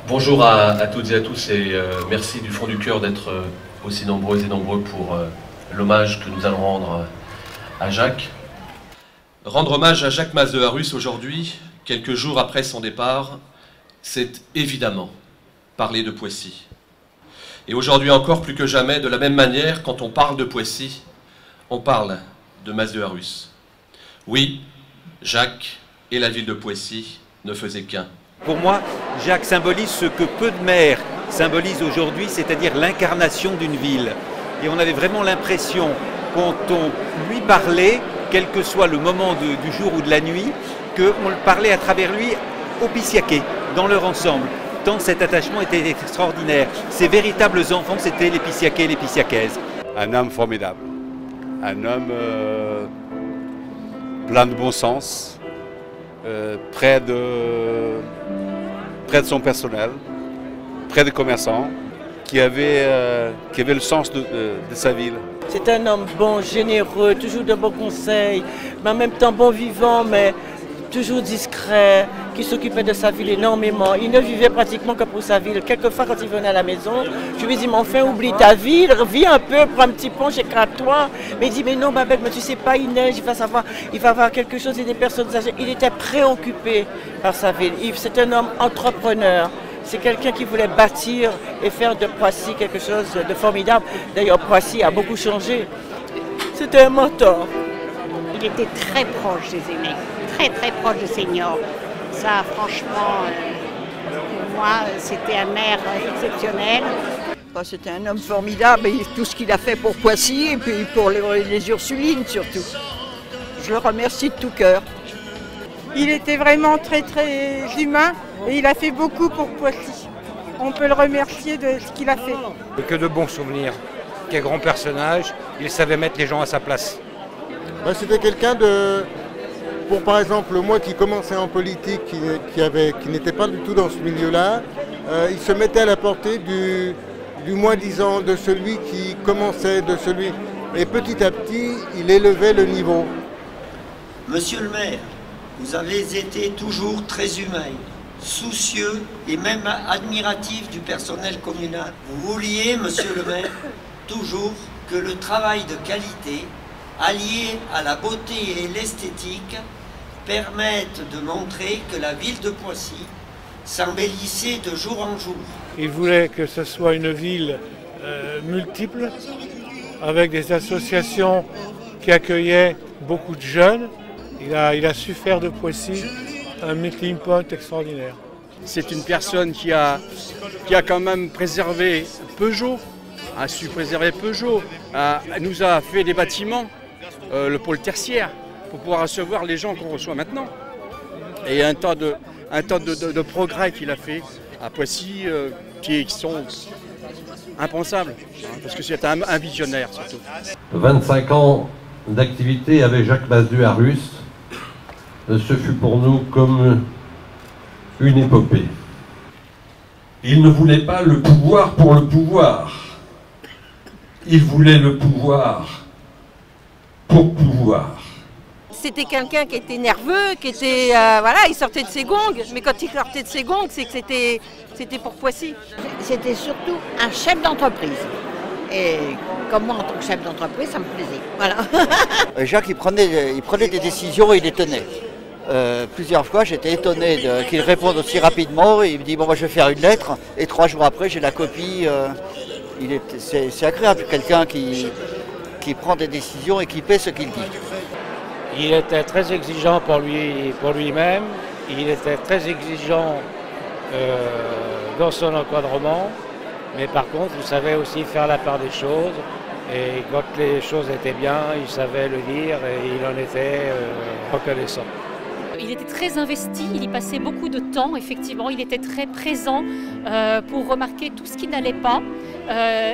Bonjour à toutes et à tous et merci du fond du cœur d'être aussi nombreuses et nombreux pour l'hommage que nous allons rendre à Jacques. Rendre hommage à Jacques Masdeharus aujourd'hui, quelques jours après son départ, c'est évidemment parler de Poissy. Et aujourd'hui encore plus que jamais, de la même manière, quand on parle de Poissy, on parle de Masdeharus. Oui, Jacques et la ville de Poissy ne faisaient qu'un. Pour moi, Jacques symbolise ce que peu de maires symbolisent aujourd'hui, c'est-à-dire l'incarnation d'une ville. Et on avait vraiment l'impression, quand on lui parlait, quel que soit le moment du jour ou de la nuit, qu'on le parlait à travers lui au Pissiaquais, dans leur ensemble. Tant cet attachement était extraordinaire. Ces véritables enfants, c'était les Pissiaquais et les Pissiaquaises. Un homme formidable, un homme plein de bon sens, près de son personnel, près des commerçants, qui avait le sens de sa ville. C'est un homme bon, généreux, toujours de bons conseils, mais en même temps bon vivant, mais toujours discret, qui s'occupait de sa ville énormément. Il ne vivait pratiquement que pour sa ville. Quelquefois, quand il venait à la maison, je lui dis, mais enfin, oublie ta ville, reviens un peu, prends un petit pont, éclate-toi. Mais il dit, mais non, Babette, mais tu sais pas, il neige, il va avoir quelque chose et des personnes âgées. Il était préoccupé par sa ville. C'est un homme entrepreneur. C'est quelqu'un qui voulait bâtir et faire de Poissy quelque chose de formidable. D'ailleurs, Poissy a beaucoup changé. C'était un mentor. Il était très proche des aînés, très proche des seniors. Ça, franchement, pour moi, c'était un maire exceptionnel. C'était un homme formidable et tout ce qu'il a fait pour Poissy et puis pour les Ursulines surtout. Je le remercie de tout cœur. Il était vraiment très humain et il a fait beaucoup pour Poissy. On peut le remercier de ce qu'il a fait. Que de bons souvenirs, quel grand personnage, il savait mettre les gens à sa place. C'était quelqu'un pour par exemple moi qui commençais en politique, qui n'était pas du tout dans ce milieu-là, il se mettait à la portée du moins-disant, de celui qui commençait, et petit à petit il élevait le niveau. Monsieur le maire, vous avez été toujours très humain, soucieux et même admiratif du personnel communal. Vous vouliez, monsieur le maire, toujours que le travail de qualité, allié à la beauté et l'esthétique, permettent de montrer que la ville de Poissy s'embellissait de jour en jour. Il voulait que ce soit une ville multiple, avec des associations qui accueillaient beaucoup de jeunes. Il a su faire de Poissy un meeting point extraordinaire. C'est une personne qui a quand même préservé Peugeot, a su préserver Peugeot, nous a fait des bâtiments, le pôle tertiaire, pour pouvoir recevoir les gens qu'on reçoit maintenant. Et un tas de progrès qu'il a fait à Poissy qui sont impensables, parce que c'est un visionnaire surtout. 25 ans d'activité avec Jacques Masdeharus, ce fut pour nous comme une épopée. Il ne voulait pas le pouvoir pour le pouvoir. Il voulait le pouvoir pour pouvoir. C'était quelqu'un qui était nerveux, qui était il sortait de ses gongs, mais quand il sortait de ses gongs, c'est que c'était pour Poissy. C'était surtout un chef d'entreprise. Et comme moi, en tant que chef d'entreprise, ça me plaisait. Voilà. Jacques, il prenait des décisions et il les tenait. Plusieurs fois, j'étais étonné qu'il réponde aussi rapidement. Il me dit, bon, moi, je vais faire une lettre. Et 3 jours après, j'ai la copie. C'est agréable, quelqu'un qui prend des décisions et qui paie ce qu'il dit. Il était très exigeant pour lui-même. Il était très exigeant dans son encadrement. Mais par contre, il savait aussi faire la part des choses. Et quand les choses étaient bien, il savait le dire et il en était reconnaissant. Il était très investi, il y passait beaucoup de temps, effectivement, il était très présent pour remarquer tout ce qui n'allait pas.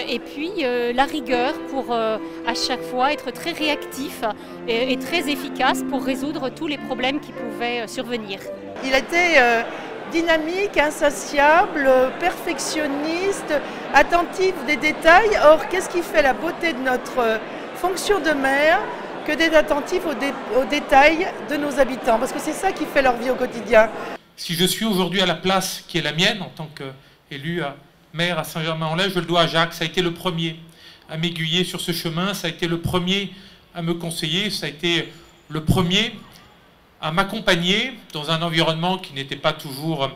Et puis la rigueur pour à chaque fois être très réactif et très efficace pour résoudre tous les problèmes qui pouvaient survenir. Il était dynamique, insatiable, perfectionniste, attentif des détails. Or, qu'est-ce qui fait la beauté de notre fonction de maire que d'être attentif aux détails de nos habitants? Parce que c'est ça qui fait leur vie au quotidien. Si je suis aujourd'hui à la place qui est la mienne, en tant qu'élu maire à Saint-Germain-en-Laye, je le dois à Jacques. Ça a été le premier à m'aiguiller sur ce chemin, ça a été le premier à me conseiller, ça a été le premier à m'accompagner dans un environnement qui n'était pas toujours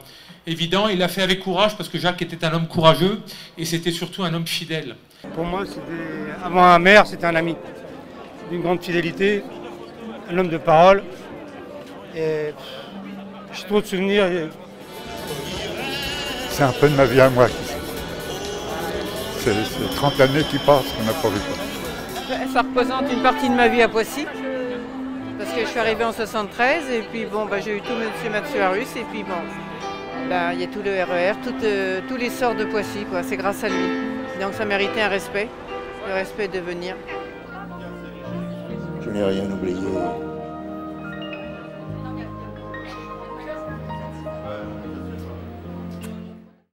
évident. Il l'a fait avec courage parce que Jacques était un homme courageux et c'était surtout un homme fidèle. Pour moi, avant un maire, c'était un ami d'une grande fidélité, un homme de parole. Et j'ai trop de souvenirs. C'est un peu de ma vie à moi. C'est 30 années qui passent qu'on n'a pas vu. Ça représente une partie de ma vie à Poissy, parce que je suis arrivée en 73 et puis bon, j'ai eu tout M. Mathieu Arus et puis bon, il y a tout le RER, tous les sorts de Poissy, c'est grâce à lui. Donc ça méritait un respect, le respect de venir. Je n'ai rien oublié.